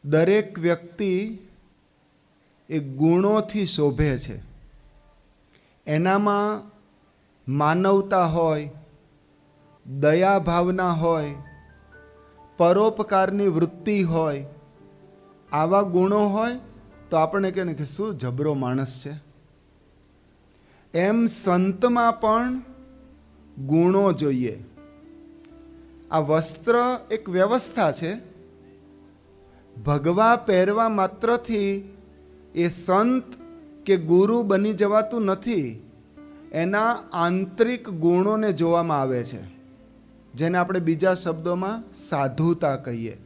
દરેક વ્યક્તિ એ ગુણોથી શોભે છે. એનામાં માનવતા હોય, દયા ભાવના હોય, પરોપકારની વૃત્તિ હોય, આવા ગુણો હોય તો આપણે કહે ને કે શું જબરો માણસ છે. એમ સંતમાં પણ ગુણો જોઈએ. આ વસ્ત્ર એક વ્યવસ્થા છે. ભગવા પહેરવા માત્રથી એ સંત કે ગુરુ બની જવાતું નથી. એના આંતરિક ગુણોને જોવામાં આવે છે, જેને આપણે બીજા શબ્દોમાં સાધુતા કહીએ.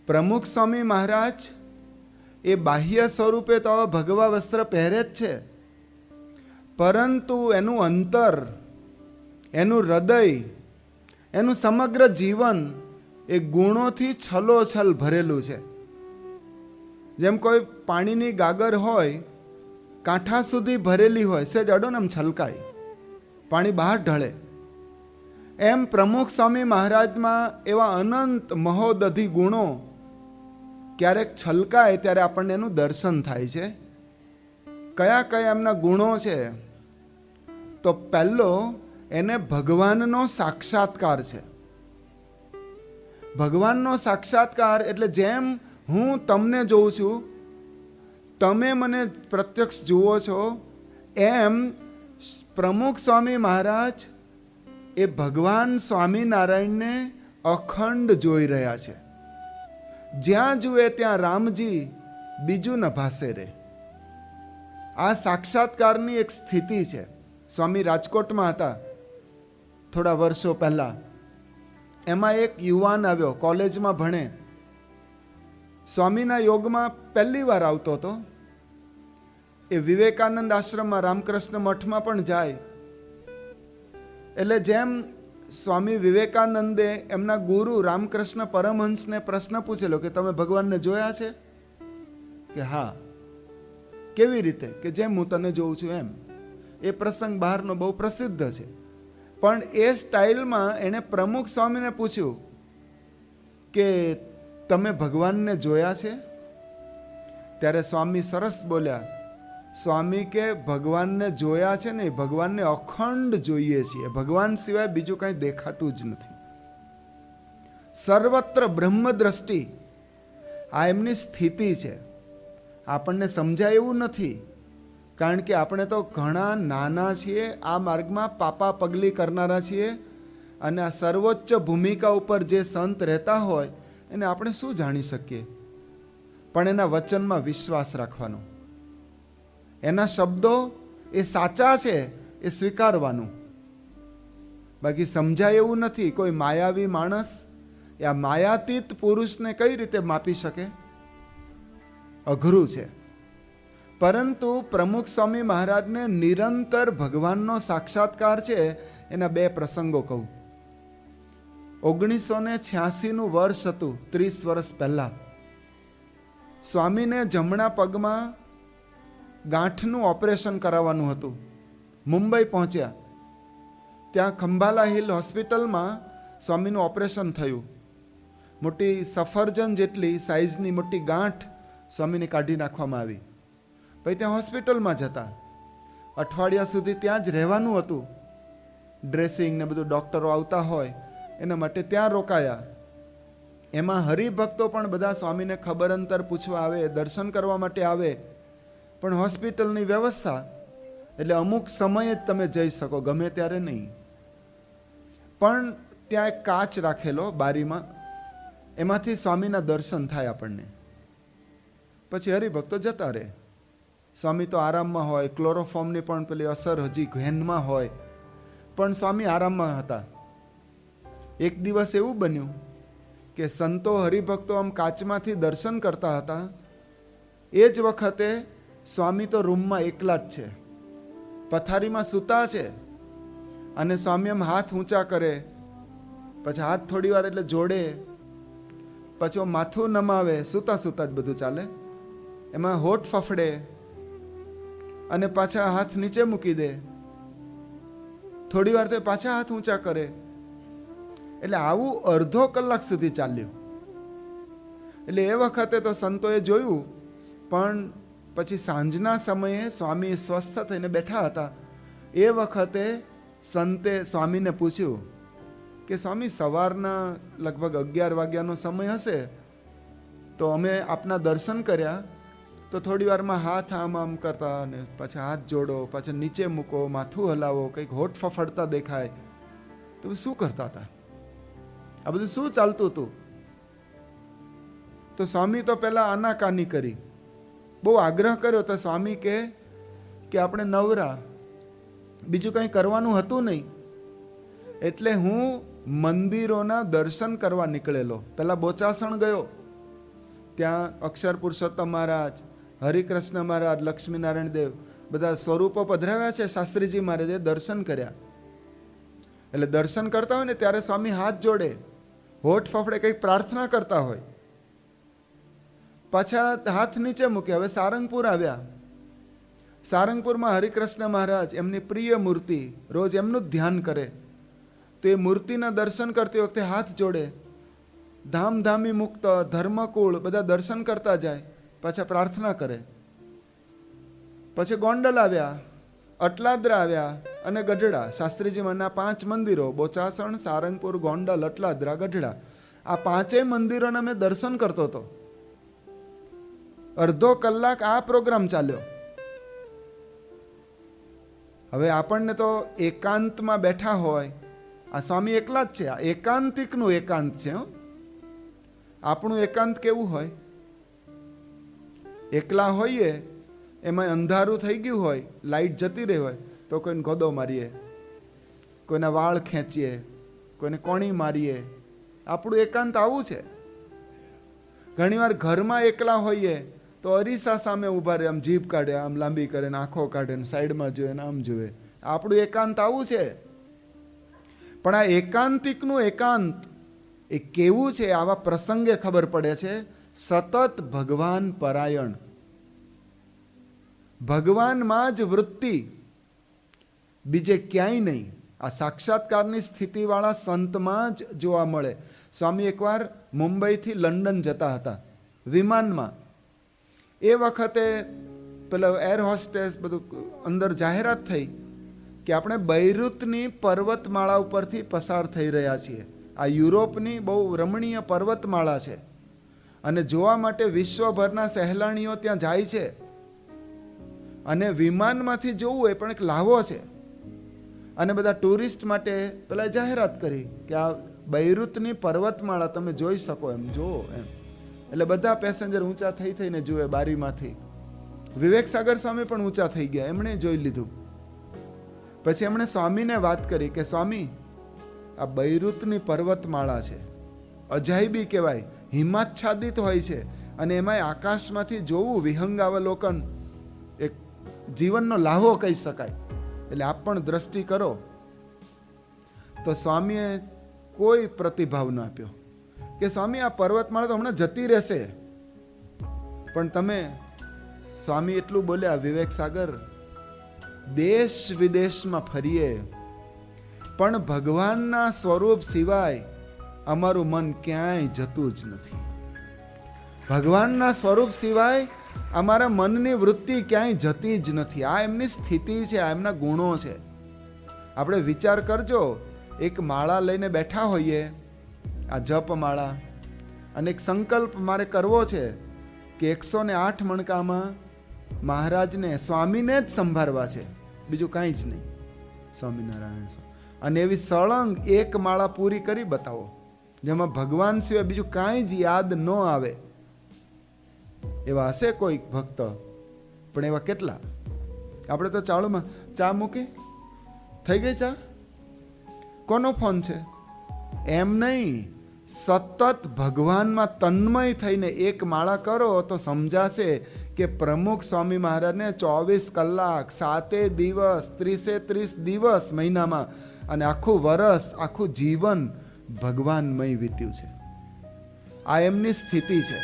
પ્રમુખ સ્વામી મહારાજ એ બાહ્ય સ્વરૂપે તો ભગવા વસ્ત્ર પહેરે જ છે, પરંતુ એનું અંતર, એનું હૃદય, એનું સમગ્ર જીવન એ ગુણોથી છલોછલ ભરેલું છે. જેમ કોઈ પાણીની ગાગર હોય, કાંઠા સુધી ભરેલી હોય, સેજ અડો ને એમ છલકાય, પાણી બહાર ઢળે. એમ પ્રમુખ સ્વામી મહારાજમાં એવા અનંત મહોદધિ ગુણો ક્યારેક છલકાય ત્યારે આપણને એનું દર્શન થાય છે. કયા કયા એમના ગુણો છે? તો પહેલો, એને ભગવાનનો સાક્ષાત્કાર છે. ભગવાનનો સાક્ષાત્કાર એટલે જેમ હું તમને જોઉં છું, તમે મને પ્રત્યક્ષ જુઓ છો, એમ પ્રમુખ સ્વામી મહારાજ એ ભગવાન સ્વામિનારાયણને અખંડ જોઈ રહ્યા છે. જ્યાં જુએ ત્યાં રામજી, બીજું ન ભાસે રે. આ સાક્ષાત્કારની એક સ્થિતિ છે. સ્વામી રાજકોટમાં હતા થોડા વર્ષો પહેલા. એમાં એક યુવાન આવ્યો, કોલેજમાં ભણે, સ્વામીના યોગમાં પહેલી વાર આવતો હતો. એ વિવેકાનંદ આશ્રમમાં, રામકૃષ્ણ મઠમાં પણ જાય. એટલે જેમ સ્વામી વિવેકાનંદે એમના ગુરુ રામકૃષ્ણ પરમહંસને પ્રશ્ન પૂછેલો કે તમે ભગવાનને જોયા છે? કે હા. કેવી રીતે? કે જેમ હું તને જોઉં છું એમ. એ પ્રસંગ બહારનો બહુ પ્રસિદ્ધ છે. પણ એ સ્ટાઇલમાં એણે પ્રમુખ સ્વામીને પૂછ્યું કે તમે ભગવાનને જોયા છે? ત્યારે સ્વામી સરસ બોલ્યા. સ્વામી કે ભગવાનને જોયા છે ને, ભગવાનને અખંડ જોઈએ છીએ. ભગવાન સિવાય બીજું કંઈ દેખાતું જ નથી. સર્વત્ર બ્રહ્મ દ્રષ્ટિ, આ એમની સ્થિતિ છે. આપણને સમજાય એવું નથી, કારણ કે આપણે તો ઘણા નાના છીએ, આ માર્ગમાં પાપા પગલી કરનારા છીએ, અને આ સર્વોચ્ચ ભૂમિકા ઉપર જે સંત રહેતા હોય એને આપણે શું જાણી શકીએ? પણ એના વચનમાં વિશ્વાસ રાખવાનો, એના શબ્દો એ સાચા છે એ સ્વીકારવાનું. બાકી સમજાય એવું નથી. કોઈ માયાવી માણસ એ આ માયાતીત પુરુષને કઈ રીતે માપી શકે? અઘરું છે. પરંતુ પ્રમુખ સ્વામી મહારાજને નિરંતર ભગવાનનો સાક્ષાત્કાર છે. એના બે પ્રસંગો કહું. 1986 વર્ષ હતું, 30 વર્ષ પહેલા. સ્વામીને જમણા પગમાં ગાંઠનું ઓપરેશન કરાવવાનું હતું. મુંબઈ પહોંચ્યા. ત્યાં ખંભાલા હિલ હોસ્પિટલમાં સ્વામીનું ઓપરેશન થયું. મોટી સફરજન જેટલી સાઈઝની મોટી ગાંઠ સ્વામીને કાઢી નાખવામાં આવી. પછી ત્યાં હોસ્પિટલમાં જતા. અઠવાડિયા સુધી ત્યાં જ રહેવાનું હતું. ડ્રેસિંગ ને બધું ડૉક્ટરો આવતા હોય એના માટે ત્યાં રોકાયા. એમાં હરિભક્તો પણ બધા સ્વામીને ખબર અંતર પૂછવા આવે, દર્શન કરવા માટે આવે. પણ હોસ્પિટલની વ્યવસ્થા એટલે અમુક સમયે જ તમે જઈ શકો, ગમે ત્યારે નહીં. પણ ત્યાં એક કાચ રાખેલો બારીમાં, એમાંથી સ્વામીના દર્શન થાય આપણને. પછી હરિભક્તો જતા રહે. સ્વામી તો આરામમાં હોય, ક્લોરોફોર્મની પણ પેલી અસર હજી ઘેનમાં હોય, પણ સ્વામી આરામમાં હતા. એક દિવસ એવું બન્યું કે સંતો હરિભક્તો આમ કાચમાંથી દર્શન કરતા હતા. એ જ વખતે સ્વામી તો રૂમમાં એકલા જ છે, પથારીમાં સૂતા છે, અને સ્વામી આમ હાથ ઊંચા કરે, પછી હાથ થોડી વાર એટલે જોડે, પછી માથું નમાવે, સૂતા સૂતા જ બધું ચાલે. એમાં હોઠ ફફડે અને પાછા હાથ નીચે મૂકી દે, થોડી વાર તો પાછા હાથ ઊંચા કરે. એટલે આવું અડધો કલાક સુધી ચાલ્યું. એટલે એ વખતે તો સંતોએ જોયું, પણ પછી સાંજના સમયે સ્વામી સ્વસ્થ થઈને બેઠા હતા. એ વખતે સંતે સ્વામીને પૂછ્યું કે સ્વામી, સવારના લગભગ 11 વાગ્યાનો સમય હશે, તો અમે આપના દર્શન કર્યા, તો થોડી વારમાં હાથ આમ આમ કરતા અને પાછા હાથ જોડો, પાછા નીચે મૂકો, માથું હલાવો, કંઈક હોઠ ફફડતા દેખાય, તો શું કરતા હતા? આ બધું શું ચાલતું હતું? તો સ્વામી તો પહેલા આનાકાની કરી, બહુ આગ્રહ કર્યો. તો સ્વામી કે આપણે નવરા, બીજું કંઈ કરવાનું હતું નહીં, એટલે હું મંદિરોના દર્શન કરવા નીકળેલો. પહેલા બોચાસણ ગયો, ત્યાં અક્ષર પુરુષોત્તમ મહારાજ, હરિકૃષ્ણ મહારાજ, લક્ષ્મીનારાયણ દેવ બધા સ્વરૂપો પધરાવ્યા છે. શાસ્ત્રીજી મહારાજે દર્શન કર્યા. એટલે દર્શન કરતા હોય ને ત્યારે સ્વામી હાથ જોડે, હોઠ ફફડે, કંઈક પ્રાર્થના કરતા હોય, પાછા હાથ નીચે મૂકે. હવે સારંગપુર આવ્યા. સારંગપુરમાં હરિકૃષ્ણ મહારાજ, એમની પ્રિય મૂર્તિ, રોજ એમનું જ ધ્યાન કરે. તો એ મૂર્તિના દર્શન કરતી વખતે હાથ જોડે, ધામધામી મુક્ત, ધર્મકુળ બધા દર્શન કરતા જાય, પાછા પ્રાર્થના કરે. પછી ગોંડલ આવ્યા, અટલાદરા આવ્યા અને ગઢડા. શાસ્ત્રીજી મહારાજના 5 મંદિરો, બોચાસણ, સારંગપુર, ગોંડલ, અટલાદરા, ગઢડા, આ 5 મંદિરોના મેં દર્શન કરતો હતો. અડધો કલાક આ પ્રોગ્રામ ચાલ્યો. હવે આપણને તો એકાંતમાં બેઠા હોય, આ સ્વામી એકલા જ છે, આ એકાંતિકનું એકાંત છે. આપણું એકાંત કેવું હોય? એકલા હોઈએ, એમાં અંધારું થઈ ગયું હોય, લાઈટ જતી રહી હોય, તો કોઈને ગોદો મારીએ, કોઈના વાળ ખેંચીએ, કોઈને કોણી મારીએ. આપણું એકાંત આવું છે. ઘણીવાર ઘરમાં એકલા હોઈએ તો અરીસા સામે ઊભા રહે, આમ જીભ કાઢે, આમ લાંબી કરે, આંખો કાઢે, સાઈડમાં જોઈએ ને આમ જુએ. આપણું એકાંત આવું છે. પણ આ એકાંતિકનું એકાંત એ કેવું છે, આવા પ્રસંગે ખબર પડે છે. સતત ભગવાન પરાયણ, ભગવાનમાં જ વૃત્તિ, બીજે ક્યાંય નહીં. આ સાક્ષાત્કારની સ્થિતિવાળા સંતમાં જ જોવા મળે. સ્વામી એકવાર મુંબઈથી લંડન જતા હતા વિમાનમાં. એ વખતે પેલા એર હોસ્ટેસ બધું અંદર જાહેરાત થઈ કે આપણે બૈરુતની પર્વતમાળા ઉપરથી પસાર થઈ રહ્યા છીએ. આ યુરોપની બહુ રમણીય પર્વતમાળા છે અને જોવા માટે વિશ્વભરના સહેલાણીઓ ત્યાં જાય છે. અને વિમાનમાંથી જોવું એ પણ એક લાહવો છે. અને બધા ટુરિસ્ટ માટે પેલા જાહેરાત કરી કે આ બૈરુતની પર્વતમાળા તમે જોઈ શકો, એમ જુઓ એમ. એટલે બધા પેસેન્જર ઊંચા થઈને જુએ બારીમાંથી. વિવેક સાગર સ્વામી પણ ઊંચા થઈ ગયા, એમણે જોઈ લીધું. પછી એમણે સ્વામીને વાત કરી કે સ્વામી, આ બૈરુતની પર્વતમાળા છે, અજાયબી કહેવાય, હિમાચ્છાદિત હોય છે, અને એમાંય આકાશમાંથી જોવું વિહંગાવલોકન એક જીવનનો લાહવો કહી શકાય. એટલે આપ પણ દ્રષ્ટિ કરો. તો સ્વામીએ કોઈ પ્રતિભાવ ન આપ્યો કે સ્વામી આ પર્વતમાળા તો હમણાં જતી રહેશે. પણ તમે, સ્વામી એટલું બોલ્યા, વિવેક સાગર, દેશ વિદેશમાં ફરીએ પણ ભગવાનના સ્વરૂપ સિવાય અમારું મન ક્યાંય જતું જ નથી. ભગવાનના સ્વરૂપ સિવાય અમારા મનની વૃત્તિ ક્યાંય જતી જ નથી. આ એમની સ્થિતિ છે, આ એમના ગુણો છે. આપણે વિચાર કરજો, એક માળા લઈને બેઠા હોઈએ, આ જપ માળા, અને એક સંકલ્પ મારે કરવો છે કે 108 મણકામાં મહારાજને, સ્વામીને જ સંભાળવા છે, બીજું કાંઈ જ નહીં. સ્વામિનારાયણ. અને એવી સળંગ એક માળા પૂરી કરી બતાવો જેમાં ભગવાન સિવાય બીજું કાંઈ જ યાદ ન આવે. એવા હશે કોઈ ભક્ત, પણ એવા કેટલા? આપણે તો ચાલુમાં ચા મૂકી, થઈ ગઈ ચા, કોનો ફોન છે, એમ નહીં. સતત ભગવાનમાં તન્મય થઈને એક માળા કરો તો સમજાશે કે પ્રમુખ સ્વામી મહારાજને 24 કલાક 7 દિવસ 30 દિવસ મહિનામાં અને આખું વર્ષ, આખું જીવન ભગવાનમય વીત્યું છે. આ એમની સ્થિતિ છે.